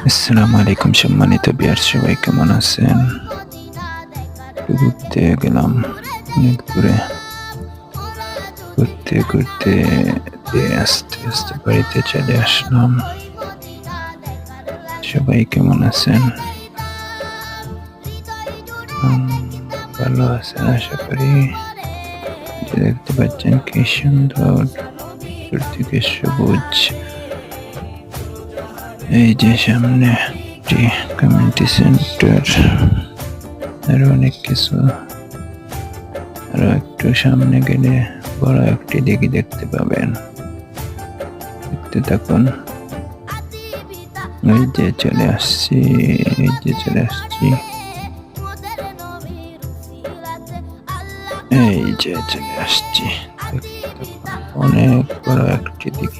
আসসালামু আলাইকুম সম্মানিত বিয়ার, সবাই কেমন আছেন? ঘুরতে গেলাম অনেক দূরে। ঘুরতে ঘুরতে আস্তে আস্তে বাড়িতে চলে আসলাম। সবাই কেমন আছেন? ভালো আছেন আশা করি। যে দেখতে পাচ্ছেন কি সুন্দর চতুর্দিকে সবুজ। এই যে সামনে একটি কমিউনিটি সেন্টার, আরো অনেক কিছু। আরো একটু সামনে গেলে বড় একটি দিঘি দেখতে পাবেন। দেখতে থাকুন। এই যে চলে আসছি, এই যে চলে আসছি, এই যে চলে আসছি। দেখতে থাকুন। অনেক বড় একটি দিঘি।